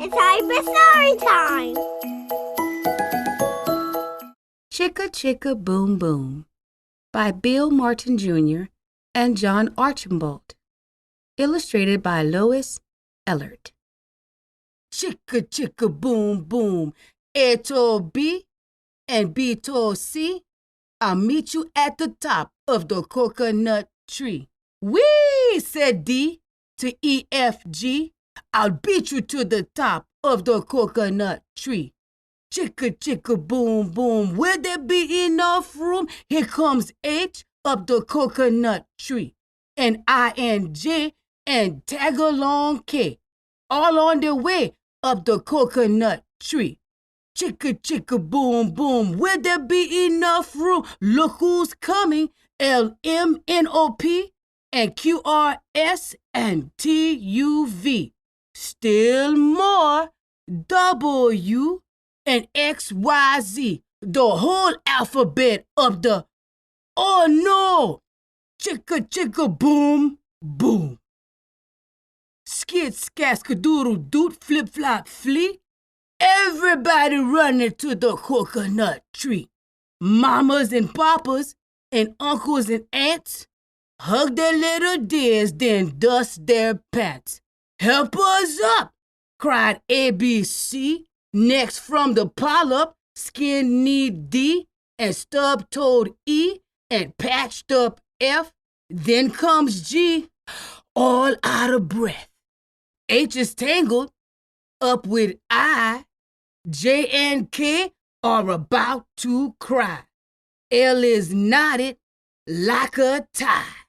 It's time for story time. Chicka Chicka Boom Boom by Bill Martin Jr. and John Archambault. Illustrated by Lois Ellert. Chicka Chicka Boom Boom, A to B and B to C. I'll meet you at the top of the coconut tree. Whee, said D to E, F, G. I'll beat you to the top of the coconut tree. Chicka Chicka Boom Boom, will there be enough room? Here comes H up the coconut tree. And I and J and tag along K, all on their way up the coconut tree. Chicka Chicka Boom Boom, will there be enough room? Look who's coming, L, M, N, O, P and Q, R, S and T, U, V. Still more, W and X, Y, Z. The whole alphabet of the, oh no! Chicka Chicka Boom Boom. Skid skaskadoodle doot flip flop flee. Everybody running to the coconut tree. Mamas and papas and uncles and aunts hug their little dears, then dust their pants. Help us up, cried ABC. Next from the pile-up, skin-kneed D and stub-toed E and patched-up F. Then comes G, all out of breath. H is tangled up with I. J and K are about to cry. L is knotted like a tie.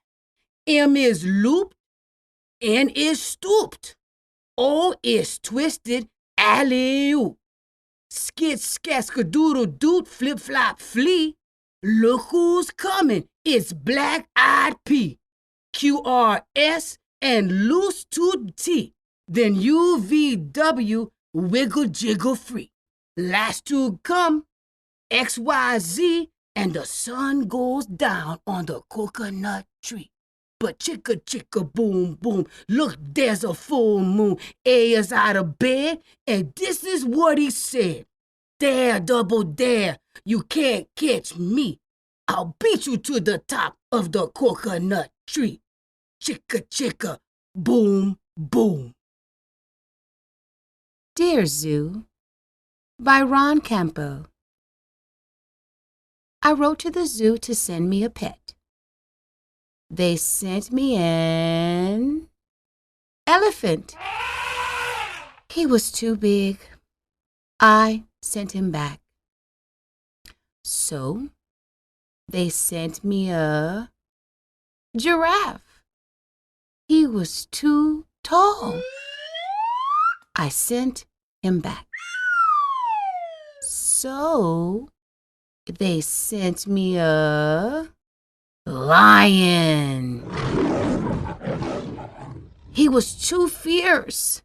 M is looped. N is stooped. O is twisted alley-oop. Skid skaskadoodle doot flip flop flee. Look who's coming, it's black-eyed P. Q, R, S and loose tooth T. Then U, V, W wiggle jiggle free. Last to come, X, Y, Z and the sun goes down on the coconut tree. But chicka chicka boom boom, look, there's a full moon. A is out of bed, and this is what he said. Dare, double dare, you can't catch me. I'll beat you to the top of the coconut tree. Chicka chicka boom boom. Dear Zoo by Ron Campo. I wrote to the zoo to send me a pet. They sent me an elephant. He was too big. I sent him back. So they sent me a giraffe. He was too tall. I sent him back. So they sent me a lion. He was too fierce.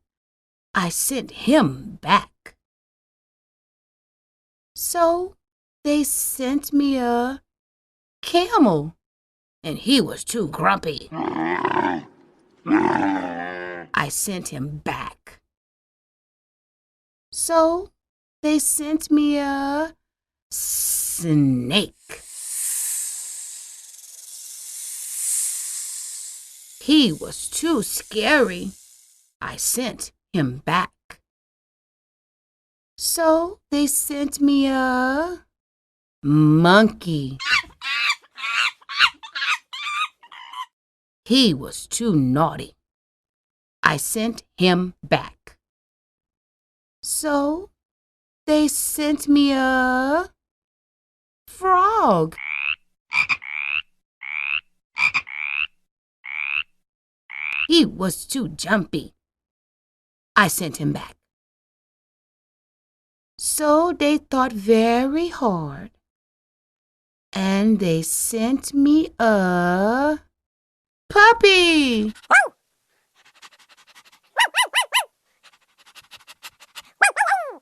I sent him back. So they sent me a camel, and he was too grumpy. I sent him back. So they sent me a snake. He was too scary. I sent him back. So they sent me a monkey. He was too naughty. I sent him back. So they sent me a frog. He was too jumpy. I sent him back. So they thought very hard, and they sent me a puppy.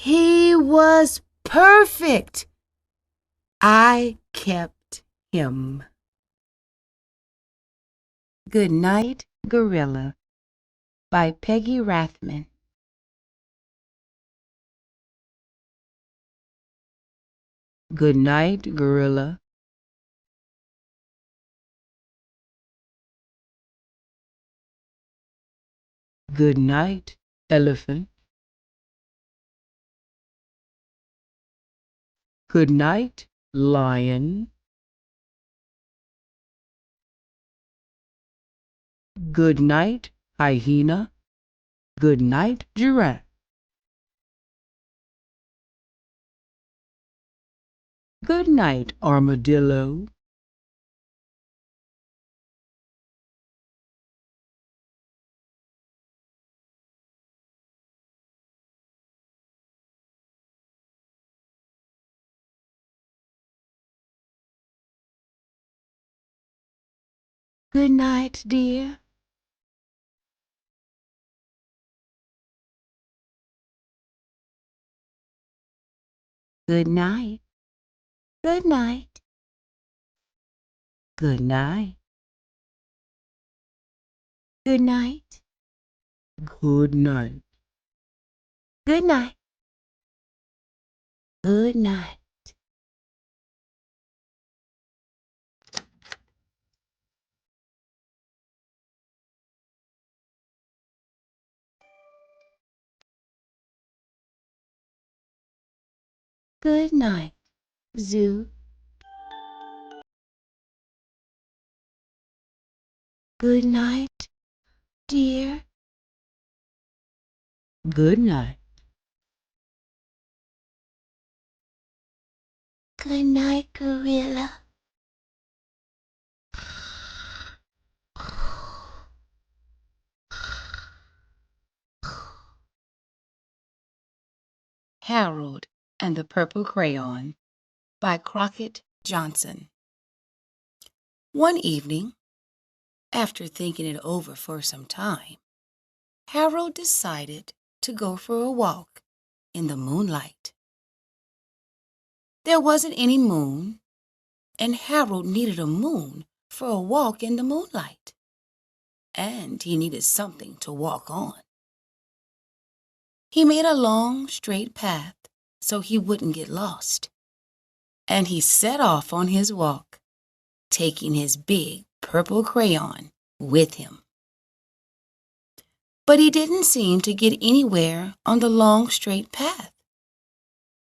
He was perfect. I kept him. Goodnight Gorilla by Peggy Rathman. Goodnight Gorilla. Goodnight Elephant. Goodnight Lion. Goodnight Hyena. Goodnight Giraffe. Goodnight Armadillo. Good night, dear. Good night. Good night. Good night. Good night. Good night. Good night. Good night. Good night, Zoo. Good night, dear. Good night. Good night, Gorilla. Harold and the Purple Crayon by Crockett Johnson. One evening, after thinking it over for some time, Harold decided to go for a walk in the moonlight. There wasn't any moon, and Harold needed a moon for a walk in the moonlight. And he needed something to walk on. He made a long, straight path so he wouldn't get lost. And he set off on his walk, taking his big purple crayon with him. But he didn't seem to get anywhere on the long, straight path.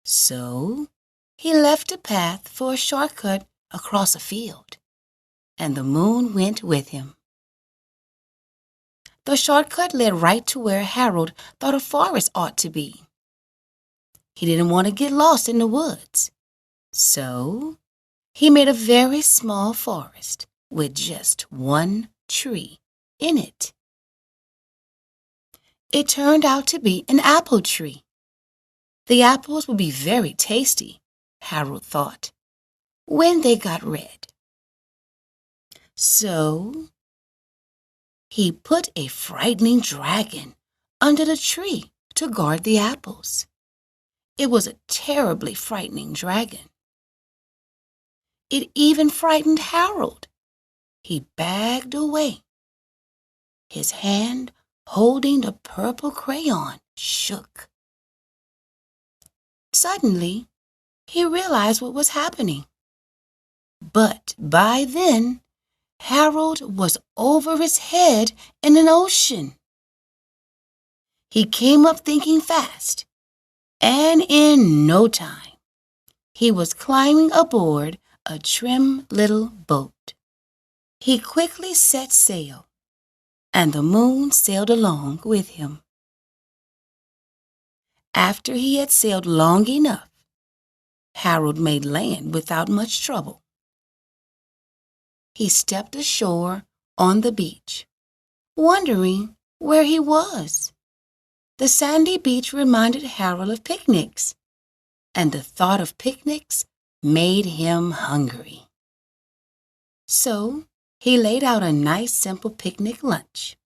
So he left the path for a shortcut across a field, and the moon went with him. The shortcut led right to where Harold thought a forest ought to be. He didn't want to get lost in the woods, so he made a very small forest with just one tree in it. It turned out to be an apple tree. The apples would be very tasty, Harold thought, when they got red. So he put a frightening dragon under the tree to guard the apples. It was a terribly frightening dragon. It even frightened Harold. He backed away. His hand holding the purple crayon shook. Suddenly, he realized what was happening. But by then, Harold was over his head in an ocean. He came up thinking fast, and in no time, he was climbing aboard a trim little boat. He quickly set sail, and the moon sailed along with him. After he had sailed long enough, Harold made land without much trouble. He stepped ashore on the beach, wondering where he was. The sandy beach reminded Harold of picnics, and the thought of picnics made him hungry. So he laid out a nice simple picnic lunch.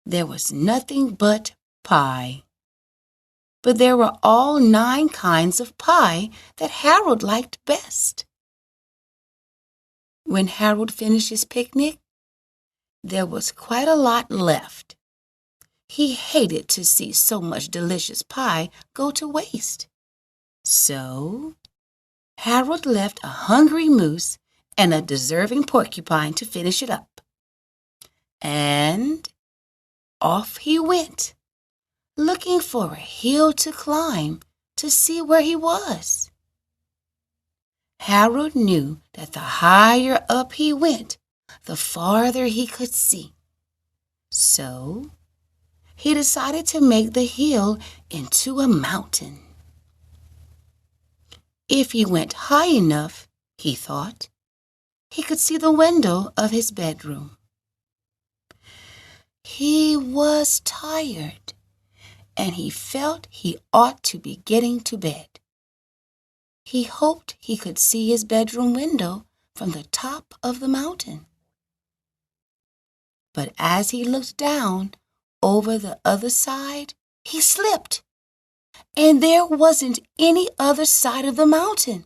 There was nothing but pie. But there were all 9 kinds of pie that Harold liked best. When Harold finished his picnic, there was quite a lot left. He hated to see so much delicious pie go to waste. So Harold left a hungry moose and a deserving porcupine to finish it up. And off he went, looking for a hill to climb to see where he was. Harold knew that the higher up he went, the farther he could see. So he decided to make the hill into a mountain. If he went high enough, he thought, he could see the window of his bedroom. He was tired, and he felt he ought to be getting to bed. He hoped he could see his bedroom window from the top of the mountain. But as he looked down over the other side, he slipped, and there wasn't any other side of the mountain.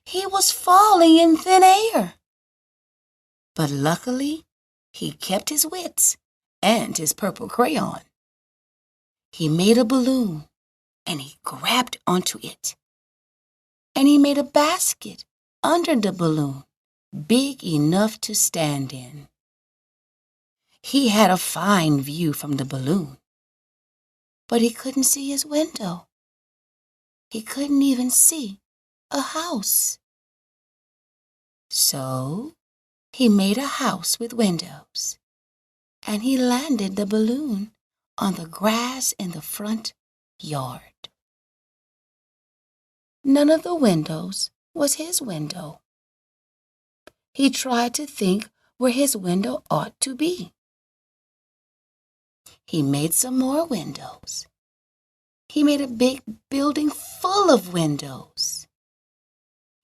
He was falling in thin air. But luckily, he kept his wits and his purple crayon. He made a balloon, and he grabbed onto it. And he made a basket under the balloon, big enough to stand in. He had a fine view from the balloon, but he couldn't see his window. He couldn't even see a house. So he made a house with windows, and he landed the balloon on the grass in the front yard. None of the windows was his window. He tried to think where his window ought to be. He made some more windows. He made a big building full of windows.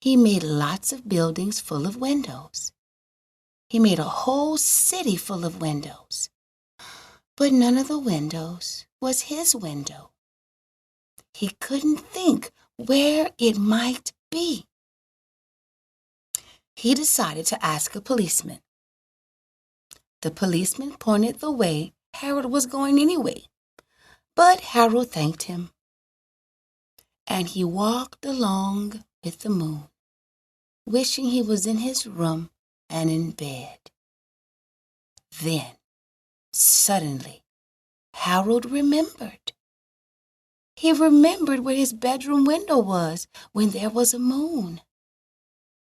He made lots of buildings full of windows. He made a whole city full of windows. But none of the windows was his window. He couldn't think where it might be. He decided to ask a policeman. The policeman pointed the way Harold was going anyway, but Harold thanked him. And he walked along with the moon, wishing he was in his room and in bed. Then, suddenly, Harold remembered. He remembered where his bedroom window was when there was a moon.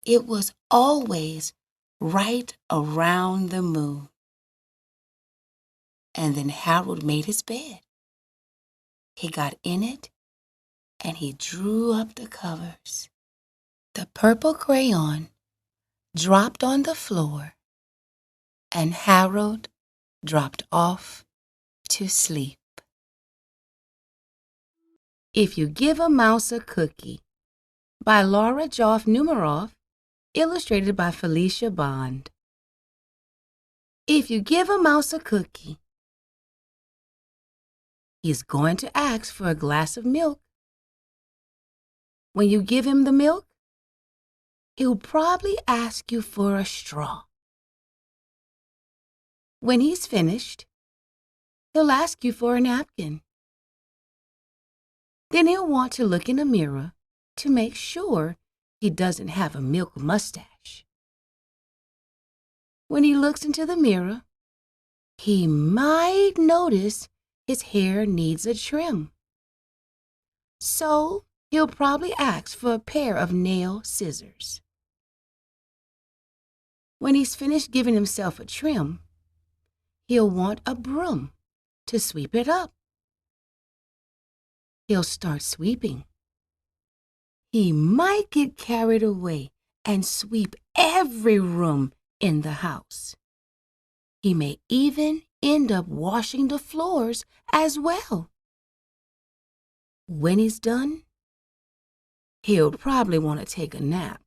It was always right around the moon. And then Harold made his bed. He got in it, and he drew up the covers. The purple crayon dropped on the floor, and Harold dropped off to sleep. If You Give a Mouse a Cookie by Laura Joff Numeroff, illustrated by Felicia Bond. If you give a mouse a cookie, he's going to ask for a glass of milk. When you give him the milk, he'll probably ask you for a straw. When he's finished, he'll ask you for a napkin. Then he'll want to look in a mirror to make sure he doesn't have a milk mustache. When he looks into the mirror, he might notice his hair needs a trim. So he'll probably ask for a pair of nail scissors. When he's finished giving himself a trim, he'll want a broom to sweep it up. He'll start sweeping. He might get carried away and sweep every room in the house. He may even end up washing the floors as well. When he's done, he'll probably want to take a nap.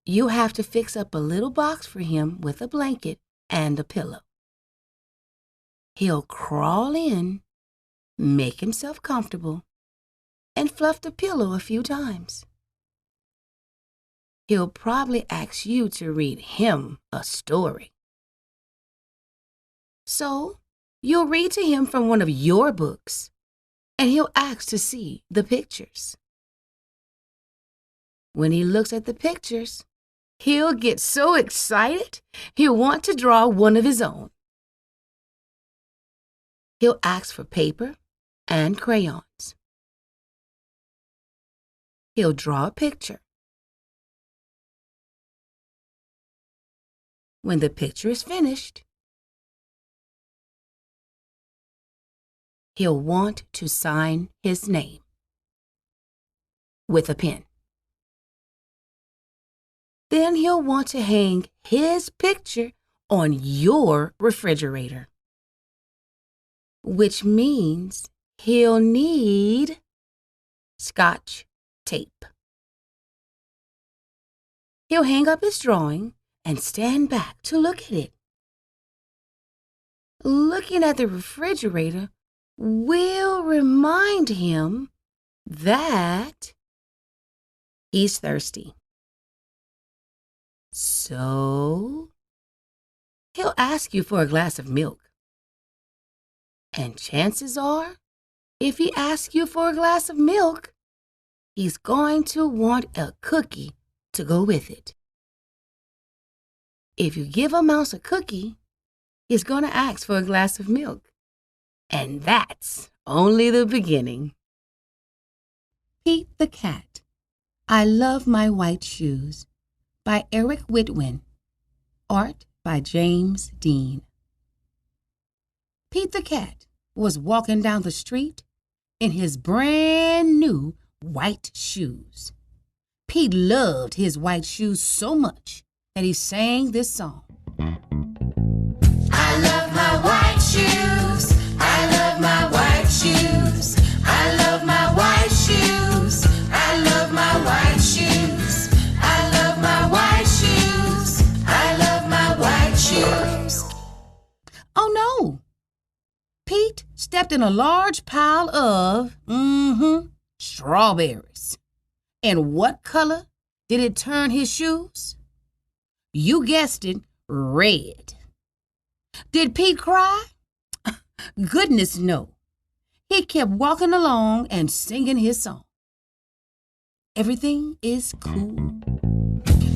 You have to fix up a little box for him with a blanket and a pillow. He'll crawl in, make himself comfortable, and fluff the pillow a few times. He'll probably ask you to read him a story. So you'll read to him from one of your books, and he'll ask to see the pictures. When he looks at the pictures, he'll get so excited, he'll want to draw one of his own. He'll ask for paper and crayons. He'll draw a picture. When the picture is finished, he'll want to sign his name with a pen. Then he'll want to hang his picture on your refrigerator, which means he'll need Scotch tape. He'll hang up his drawing and stand back to look at it. Looking at the refrigerator will remind him that he's thirsty. So he'll ask you for a glass of milk. And chances are, if he asks you for a glass of milk, he's going to want a cookie to go with it. If you give a mouse a cookie, he's going to ask for a glass of milk. And that's only the beginning. Pete the Cat, I Love My White Shoes, by Eric Whitwin. Art by James Dean. Pete the Cat was walking down the street in his brand new white shoes. Pete loved his white shoes so much that he sang this song. I love my white shoes. I love my white shoes. I love my white shoes. I love my white shoes. I love my white shoes. I love my white shoes. Oh no! Pete stepped in a large pile of, strawberries. And what color did it turn his shoes? You guessed it, red. Did Pete cry? Goodness, no. He kept walking along and singing his song. Everything is cool.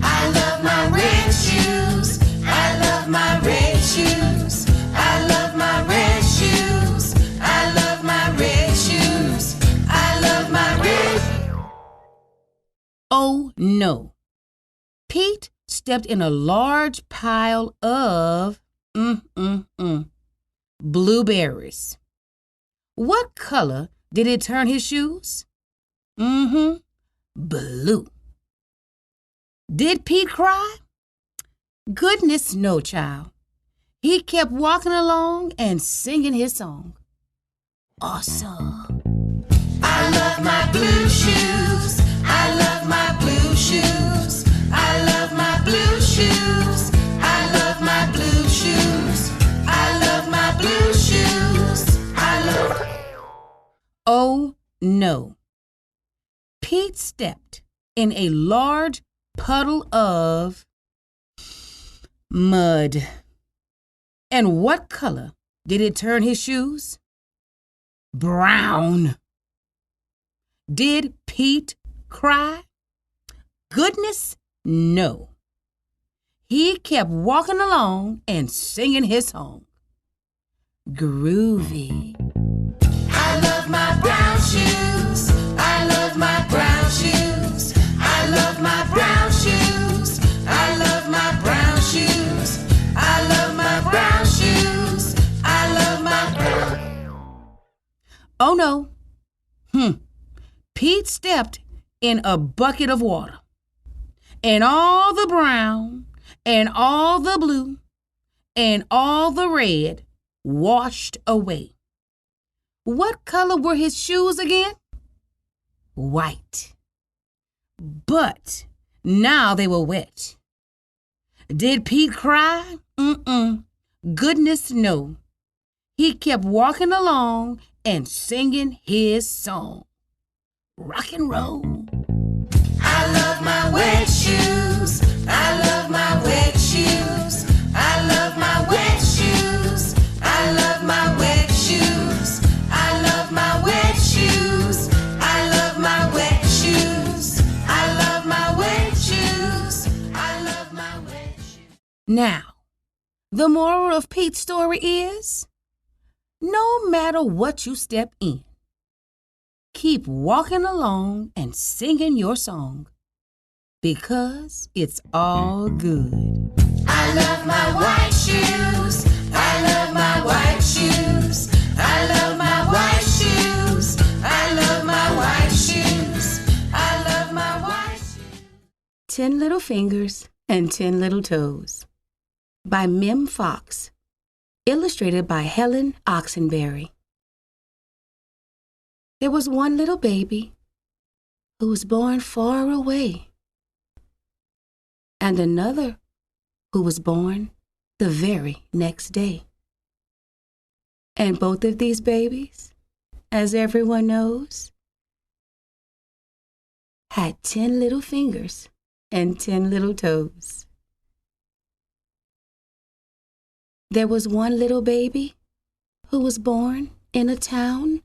I love my red shoes. I love my red shoes. I love my red shoes. I love my red shoes. I love my red. Oh no. Pete stepped in a large pile of blueberries. What color did it turn his shoes? Blue. Did Pete cry? Goodness, no, child. He kept walking along and singing his song. Awesome. I love my blue shoes. I love my blue shoes. I love my blue shoes. I love my blue shoes. I love my blue shoes. I love. Oh no. Pete stepped in a large puddle of mud. And what color did it turn his shoes? Brown. Did Pete cry? Goodness, no. He kept walking along and singing his song. Groovy. I love my brown shoes. I love my brown shoes. I love my brown shoes. I love my brown shoes. I love my brown shoes. I love my brown. Oh no. Pete stepped in a bucket of water. And all the brown, and all the blue, and all the red washed away. What color were his shoes again? White. But now they were wet. Did Pete cry? Goodness, no. He kept walking along and singing his song. Rock and roll. I love my wet shoes. I love my wet shoes. I love my wet shoes. I love my wet shoes. I love my wet shoes. Now, the moral of Pete's story is, no matter what you step in, keep walking along and singing your song, because it's all good. I love my white shoes. I love my white shoes. I love my white shoes. I love my white shoes. I love my white shoes. 10 Little Fingers and 10 Little Toes by Mem Fox, illustrated by Helen Oxenberry. There was one little baby who was born far away, and another who was born the very next day. And both of these babies, as everyone knows, had 10 little fingers and 10 little toes. There was one little baby who was born in a town,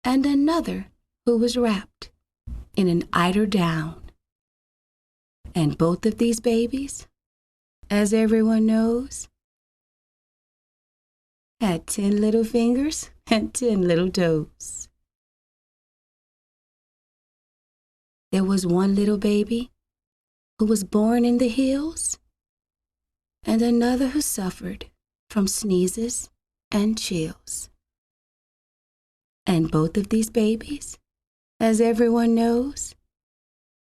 and another who was wrapped in an eider down. And both of these babies, as everyone knows, had 10 little fingers and 10 little toes. There was one little baby who was born in the hills, and another who suffered from sneezes and chills. And both of these babies, as everyone knows,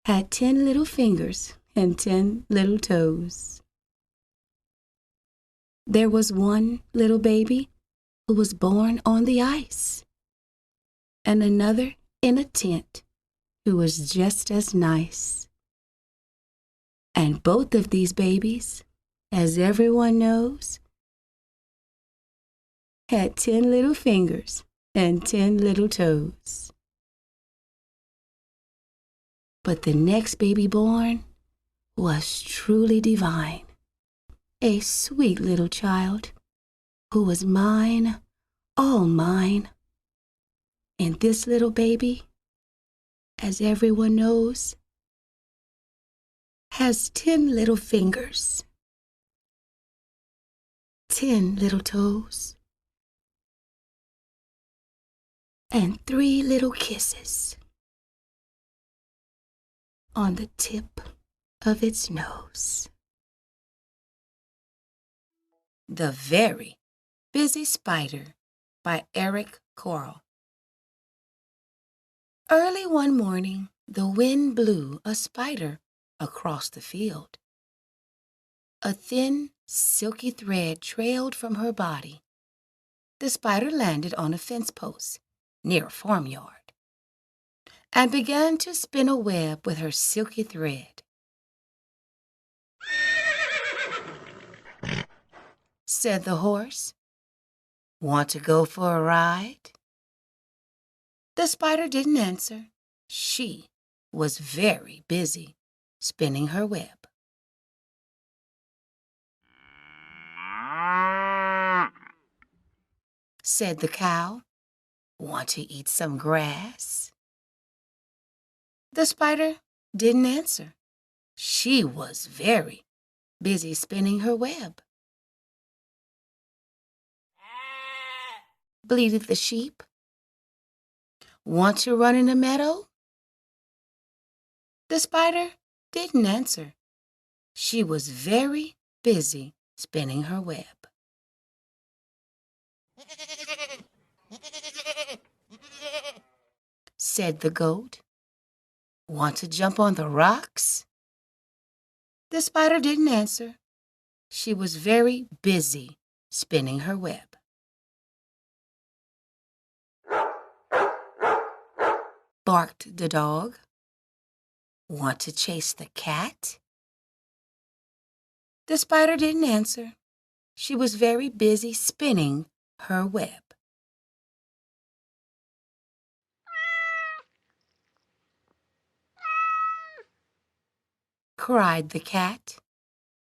had 10 little fingers and 10 little toes. There was one little baby who was born on the ice, and another in a tent who was just as nice. And both of these babies, as everyone knows, had 10 little fingers and 10 little toes. But the next baby born was truly divine, a sweet little child who was mine, all mine. And this little baby, as everyone knows, has 10 little fingers, 10 little toes, and 3 little kisses on the tip of its nose. The Very Busy Spider by Eric Corral. Early one morning, the wind blew a spider across the field. A thin, silky thread trailed from her body. The spider landed on a fence post near a farmyard and began to spin a web with her silky thread. Said the horse, "Want to go for a ride?" The spider didn't answer. She was very busy spinning her web. Said the cow, "Want to eat some grass?" The spider didn't answer. She was very busy spinning her web. Bleated the sheep. "Want to run in the meadow?" The spider didn't answer. She was very busy spinning her web. Said the goat, "Want to jump on the rocks?" The spider didn't answer. She was very busy spinning her web. Barked the dog. "Want to chase the cat?" The spider didn't answer. She was very busy spinning her web. Cried the cat.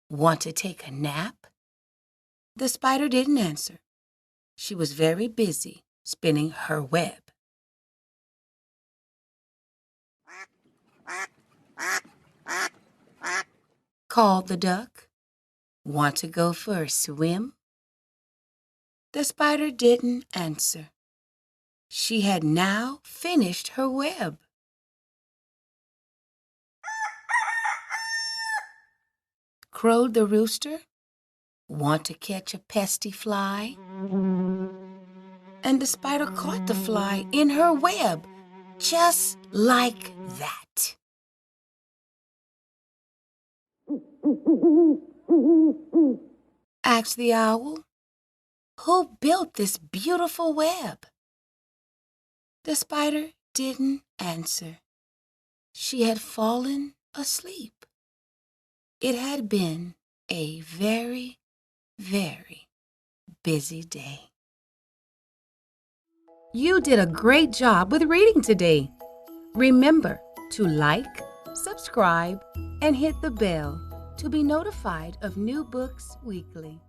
"Want to take a nap?" The spider didn't answer. She was very busy spinning her web. Called the duck. Want to go for a swim? The spider didn't answer. She had now finished her web. Crowed the rooster. Want to catch a pesky fly? And the spider caught the fly in her web, just like that. Asked the owl, who built this beautiful web? The spider didn't answer. She had fallen asleep. It had been a very, very busy day. You did a great job with reading today. Remember to like, subscribe, and hit the bell to be notified of new books weekly.